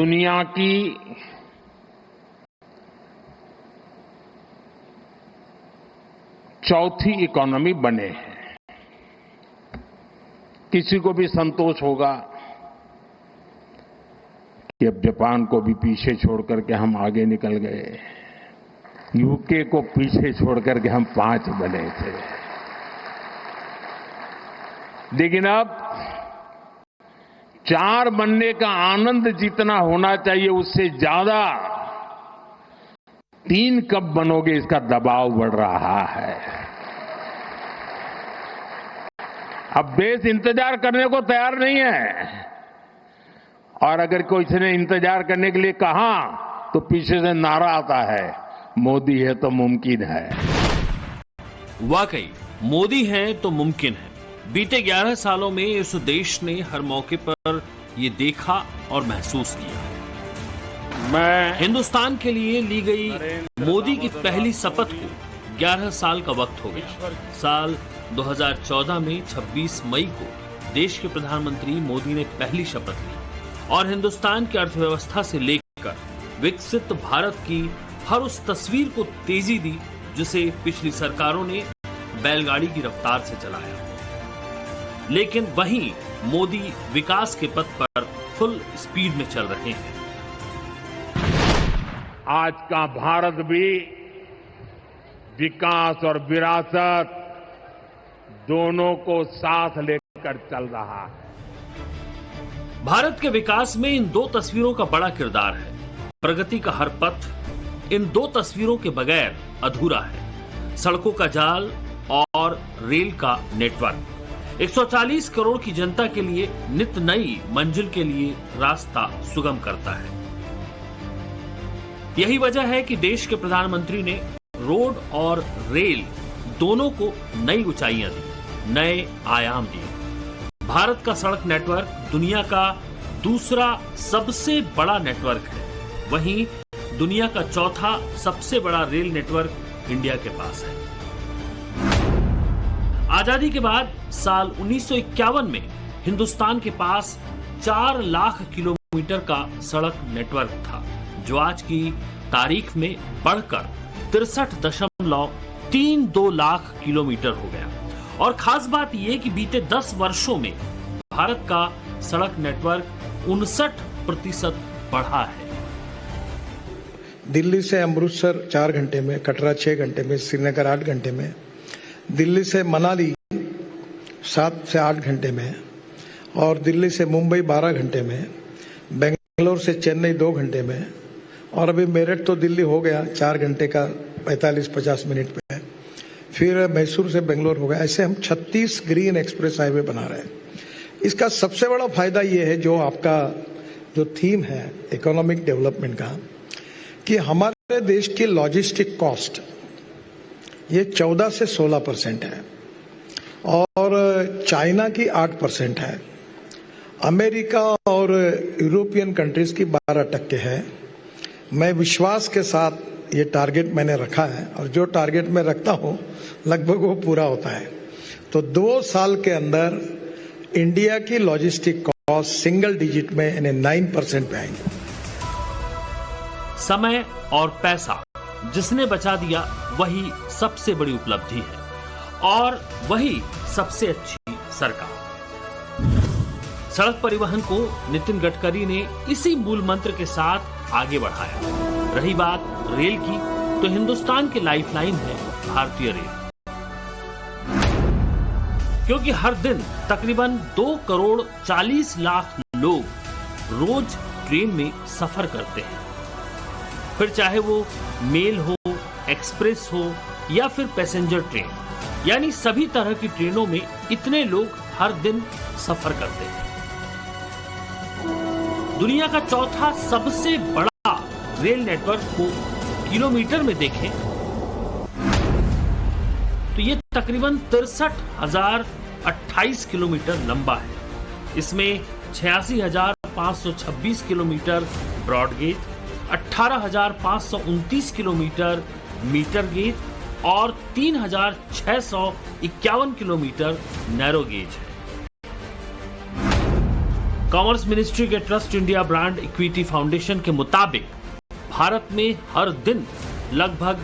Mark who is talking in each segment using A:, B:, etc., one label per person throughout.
A: दुनिया की चौथी इकोनॉमी बने हैं। किसी को भी संतोष होगा कि अब जापान को भी पीछे छोड़ करके हम आगे निकल गए, यूके को पीछे छोड़ करके हम 5 बने थे। लेकिन अब 4 बनने का आनंद जितना होना चाहिए उससे ज्यादा 3 कब बनोगे इसका दबाव बढ़ रहा है। अब देश इंतजार करने को तैयार नहीं है, और अगर कोई ने इंतजार करने के लिए कहा तो पीछे से नारा आता है, मोदी है तो मुमकिन है।
B: वाकई मोदी है तो मुमकिन है। बीते 11 सालों में इस देश ने हर मौके पर ये देखा और महसूस किया। हिंदुस्तान के लिए ली गई मोदी की पहली शपथ को 11 साल का वक्त हो गया। साल 2014 में 26 मई को देश के प्रधानमंत्री मोदी ने पहली शपथ ली और हिंदुस्तान की अर्थव्यवस्था से लेकर विकसित भारत की हर उस तस्वीर को तेजी दी जिसे पिछली सरकारों ने बैलगाड़ी की रफ्तार से चलाया। लेकिन वहीं मोदी विकास के पथ पर फुल स्पीड में चल रहे हैं।
A: आज का भारत भी विकास और विरासत दोनों को साथ लेकर चल रहा है।
B: भारत के विकास में इन 2 तस्वीरों का बड़ा किरदार है। प्रगति का हर पथ इन 2 तस्वीरों के बगैर अधूरा है। सड़कों का जाल और रेल का नेटवर्क 140 करोड़ की जनता के लिए नित नई मंजिल के लिए रास्ता सुगम करता है। यही वजह है कि देश के प्रधानमंत्री ने रोड और रेल दोनों को नई ऊंचाइयां दी, नए आयाम दिए। भारत का सड़क नेटवर्क दुनिया का दूसरा सबसे बड़ा नेटवर्क है। वहीं दुनिया का चौथा सबसे बड़ा रेल नेटवर्क इंडिया के पास है। आजादी के बाद साल 1951 में हिंदुस्तान के पास 4 लाख किलोमीटर का सड़क नेटवर्क था, जो आज की तारीख में बढ़कर 63.32 लाख किलोमीटर हो गया। और खास बात यह कि बीते 10 वर्षों में भारत का सड़क नेटवर्क 59% बढ़ा है।
C: दिल्ली से अमृतसर 4 घंटे में, कटरा 6 घंटे में, श्रीनगर 8 घंटे में, दिल्ली से मनाली 7 से 8 घंटे में, और दिल्ली से मुंबई 12 घंटे में, बेंगलोर से चेन्नई 2 घंटे में, और अभी मेरठ तो दिल्ली हो गया 4 घंटे का 45-50 मिनट पे, फिर मैसूर से बेंगलोर हो गया। ऐसे हम 36 ग्रीन एक्सप्रेस हाईवे बना रहे हैं। इसका सबसे बड़ा फायदा ये है, जो आपका जो थीम है इकोनॉमिक डेवलपमेंट का, कि हमारे देश की लॉजिस्टिक कॉस्ट ये 14 से 16% है, और चाइना की 8% है, अमेरिका और यूरोपियन कंट्रीज की 12% है। मैं विश्वास के साथ ये टारगेट मैंने रखा है, और जो टारगेट मैं रखता हूँ लगभग वो पूरा होता है। तो 2 साल के अंदर इंडिया की लॉजिस्टिक कॉस्ट सिंगल डिजिट में यानी 9% पे आएंगे।
B: समय और पैसा जिसने बचा दिया वही सबसे बड़ी उपलब्धि है, और वही सबसे अच्छी सरकार। सड़क परिवहन को नितिन गडकरी ने इसी मूल मंत्र के साथ आगे बढ़ाया। रही बात रेल की, तो हिंदुस्तान की लाइफलाइन है भारतीय रेल, क्योंकि हर दिन तकरीबन 2 करोड़ 40 लाख लोग रोज ट्रेन में सफर करते हैं। फिर चाहे वो मेल हो, एक्सप्रेस हो या फिर पैसेंजर ट्रेन, यानी सभी तरह की ट्रेनों में इतने लोग हर दिन सफर करते हैं। दुनिया का चौथा सबसे बड़ा रेल नेटवर्क को किलोमीटर में देखें तो ये तकरीबन 63,028 किलोमीटर लंबा है। इसमें 86,526 kilometre broad gauge, 18,529 kilometre metre gauge और 3,651 किलोमीटर नैरो गेज है। कॉमर्स मिनिस्ट्री के trust India brand equity foundation के मुताबिक भारत में हर दिन लगभग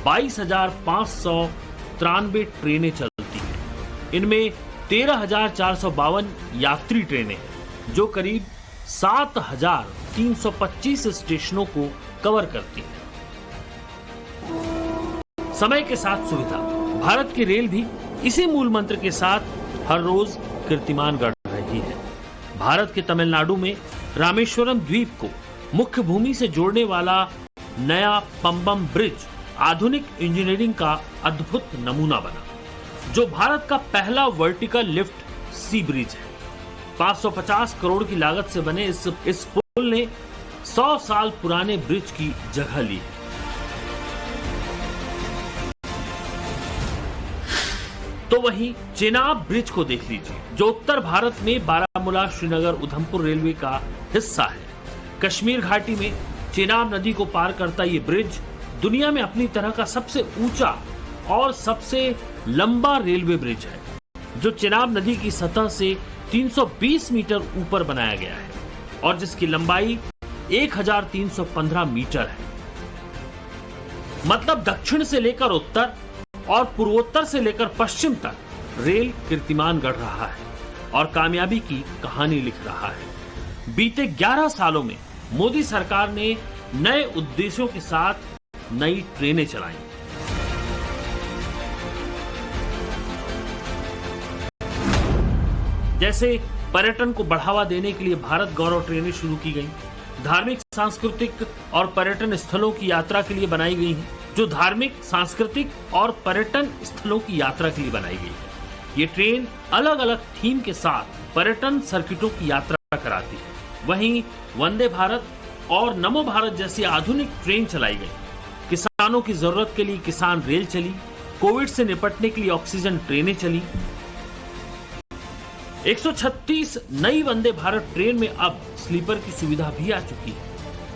B: 22,593 ट्रेनें चलती हैं। इनमें 13,452 यात्री ट्रेनें हैं, जो करीब 7,325 स्टेशनों को कवर करती हैं। समय के साथ सुविधा। भारत की रेल भी इसी मूल मंत्र के साथ हर रोज कीर्तिमान गढ़ रही है। भारत के तमिलनाडु में रामेश्वरम द्वीप को मुख्य भूमि से जोड़ने वाला नया पंबम ब्रिज आधुनिक इंजीनियरिंग का अद्भुत नमूना बना, जो भारत का पहला वर्टिकल लिफ्ट सी ब्रिज है। 550 करोड़ की लागत से बने इस पुल ने 100 साल पुराने ब्रिज की जगह ली है। तो वहीं चेनाब ब्रिज को देख लीजिए, जो उत्तर भारत में बारामूला, श्रीनगर, उधमपुर रेलवे का हिस्सा है। कश्मीर घाटी में चेनाब नदी को पार करता ये ब्रिज दुनिया में अपनी तरह का सबसे ऊंचा और सबसे लंबा रेलवे ब्रिज है, जो चेनाब नदी की सतह से 320 मीटर ऊपर बनाया गया है और जिसकी लंबाई 1315 मीटर है। मतलब दक्षिण से लेकर उत्तर और पूर्वोत्तर से लेकर पश्चिम तक रेल कीर्तिमान गढ़ रहा है और कामयाबी की कहानी लिख रहा है। बीते 11 सालों में मोदी सरकार ने नए उद्देश्यों के साथ नई ट्रेनें चलाई। जैसे पर्यटन को बढ़ावा देने के लिए भारत गौरव ट्रेनें शुरू की गई, धार्मिक, सांस्कृतिक और पर्यटन स्थलों की यात्रा के लिए बनाई गई हैं, जो धार्मिक, सांस्कृतिक और पर्यटन स्थलों की यात्रा के लिए बनाई गई है। ये ट्रेन अलग अलग थीम के साथ पर्यटन सर्किटों की यात्रा कराती है। वहीं वंदे भारत और नमो भारत जैसी आधुनिक ट्रेन चलाई गई। किसानों की जरूरत के लिए किसान रेल चली, कोविड से निपटने के लिए ऑक्सीजन ट्रेनें चली। 136 नई वंदे भारत ट्रेन में अब स्लीपर की सुविधा भी आ चुकी है।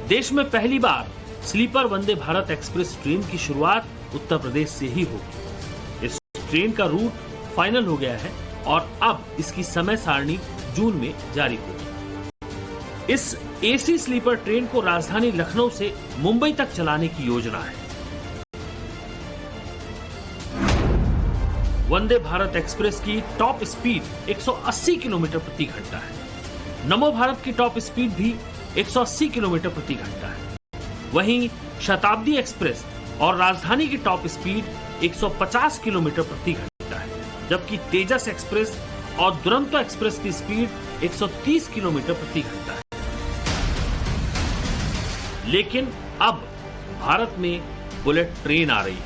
B: देश में पहली बार sleeper Vande Bharat express train की शुरुआत उत्तर प्रदेश से ही होगी। इस ट्रेन का रूट फाइनल हो गया है और अब इसकी समय सारणी जून में जारी होगी। इस एसी स्लीपर ट्रेन को राजधानी लखनऊ से मुंबई तक चलाने की योजना है। वंदे भारत एक्सप्रेस की टॉप स्पीड 180 किलोमीटर प्रति घंटा है। नमो भारत की टॉप स्पीड भी 180 किलोमीटर प्रति घंटा है। वहीं शताब्दी एक्सप्रेस और राजधानी की टॉप स्पीड 150 किलोमीटर प्रति घंटा है, जबकि तेजस एक्सप्रेस और दुरंतो एक्सप्रेस की स्पीड 130 किलोमीटर प्रति घंटा है। लेकिन अब भारत में बुलेट ट्रेन आ रही है,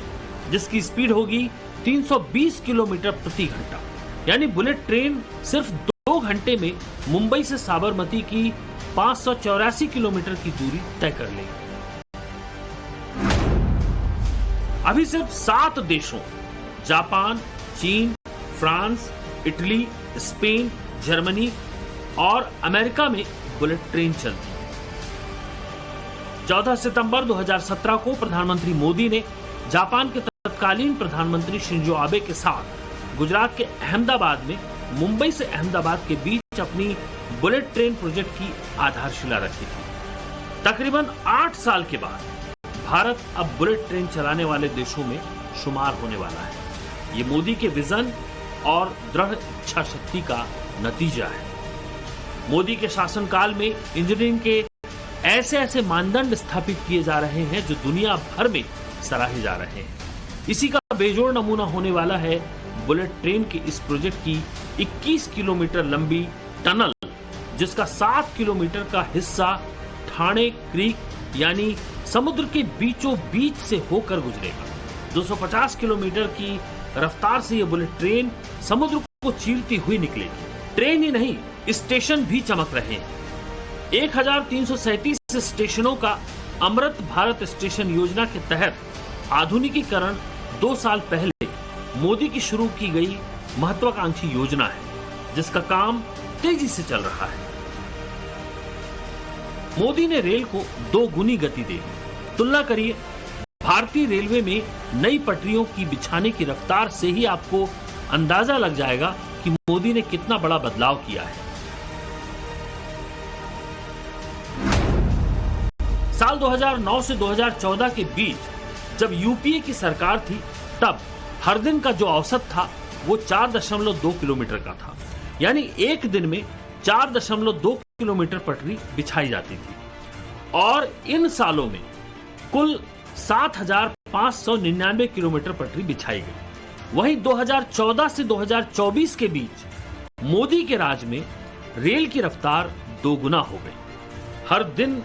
B: जिसकी स्पीड होगी 320 किलोमीटर प्रति घंटा। यानी बुलेट ट्रेन सिर्फ 2 घंटे में मुंबई से साबरमती की 584 किलोमीटर की दूरी तय कर लेगी। अभी सिर्फ 7 देशों जापान, चीन, फ्रांस, इटली, स्पेन, जर्मनी और अमेरिका में बुलेट ट्रेन चलती है। 14 सितंबर 2017 को प्रधानमंत्री मोदी ने जापान के तत्कालीन प्रधानमंत्री शिंजो आबे के साथ गुजरात के अहमदाबाद में मुंबई से अहमदाबाद के बीच अपनी बुलेट ट्रेन प्रोजेक्ट की आधारशिला रखी थी। तकरीबन 8 साल के बाद भारत अब बुलेट ट्रेन चलाने वाले देशों में शुमार होने वाला है। ये मोदी के विजन और दृढ़ इच्छा शक्ति का नतीजा है। मोदी के शासनकाल में इंजीनियरिंग के ऐसे मानदंड स्थापित किए जा रहे हैं जो दुनिया भर में सराहे जा रहे हैं। इसी का बेजोड़ नमूना होने वाला है बुलेट ट्रेन के इस प्रोजेक्ट की 21 किलोमीटर लंबी टनल, जिसका 7 किलोमीटर का हिस्सा ठाणे क्रीक यानी समुद्र के बीचों बीच से होकर गुजरेगा। 250 किलोमीटर की रफ्तार से यह बुलेट ट्रेन समुद्र को चीरती हुई निकलेगी। ट्रेन ही नहीं, स्टेशन भी चमक रहे हैं। 1337 स्टेशनों का अमृत भारत स्टेशन योजना के तहत आधुनिकीकरण 2 साल पहले मोदी की शुरू की गई महत्वाकांक्षी योजना है, जिसका काम तेजी से चल रहा है। मोदी ने रेल को 2 गुनी गति दे दी। तुलना करिए भारतीय रेलवे में नई पटरियों की बिछाने की रफ्तार से ही आपको अंदाजा लग जाएगा कि मोदी ने कितना बड़ा बदलाव किया है। साल 2009 से 2014 के बीच जब यूपीए की सरकार थी, तब हर दिन का जो औसत था वो 4.2 किलोमीटर का था। यानी एक दिन में 4.2 किलोमीटर पटरी बिछाई जाती थी। और इन सालों में कुल 7,599 किलोमीटर पटरी बिछाई गई। वहीं 2014 से 2024 के बीच मोदी के राज में रेल की रफ्तार दोगुना हो गई। हर दिन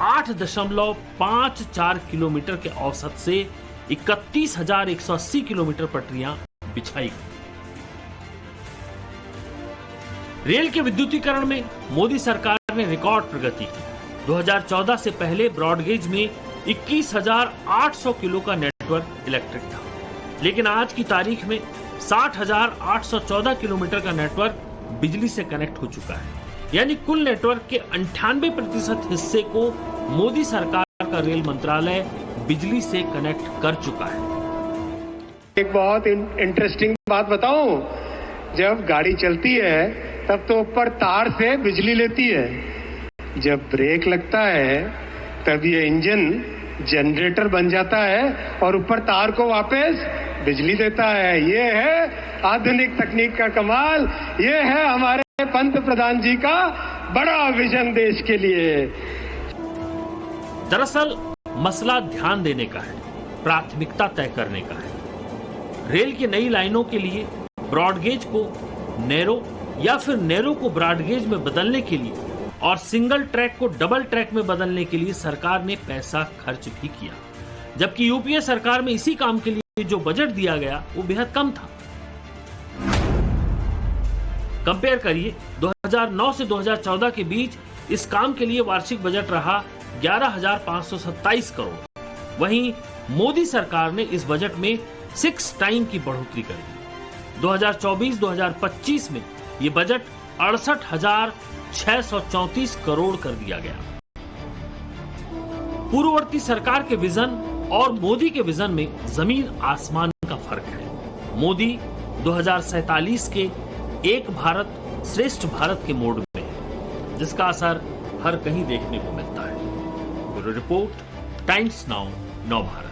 B: 8.54 किलोमीटर के औसत से 31,180 किलोमीटर पटरियां बिछाई गई। रेल के विद्युतीकरण में मोदी सरकार ने रिकॉर्ड प्रगति की। 2014 से पहले ब्रॉडगेज में 21,800 किलो का नेटवर्क इलेक्ट्रिक था, लेकिन आज की तारीख में 60,814 किलोमीटर का नेटवर्क बिजली से कनेक्ट हो चुका है। यानी कुल नेटवर्क के 98% हिस्से को मोदी सरकार का रेल मंत्रालय बिजली से कनेक्ट कर चुका है।
D: एक बहुत इंटरेस्टिंग बात बताऊं, जब गाड़ी चलती है तब तो ऊपर तार से बिजली लेती है, जब ब्रेक लगता है तब ये इंजन जनरेटर बन जाता है और ऊपर तार को वापस बिजली देता है। ये है आधुनिक तकनीक का कमाल, ये है हमारे पंत प्रधान जी का बड़ा विजन देश के लिए।
B: दरअसल मसला ध्यान देने का है, प्राथमिकता तय करने का है। रेल की नई लाइनों के लिए ब्रॉडगेज को नैरो या फिर नैरो को ब्रॉडगेज में बदलने के लिए और सिंगल ट्रैक को डबल ट्रैक में बदलने के लिए सरकार ने पैसा खर्च भी किया, जबकि यूपीए सरकार में इसी काम के लिए जो बजट दिया गया वो बेहद कम था। कंपेयर करिए, 2009 से 2014 के बीच इस काम के लिए वार्षिक बजट रहा 11,527 करोड़। वहीं मोदी सरकार ने इस बजट में 6 टाइम की बढ़ोतरी कर दी। 2024-2025 में ये बजट 68,634 करोड़ कर दिया गया। पूर्ववर्ती सरकार के विजन और मोदी के विजन में जमीन आसमान का फर्क है। मोदी 2047 के एक भारत श्रेष्ठ भारत के मोड में है, जिसका असर हर कहीं देखने को मिलता है। ब्यूरो रिपोर्ट, टाइम्स नाउ, नव भारत।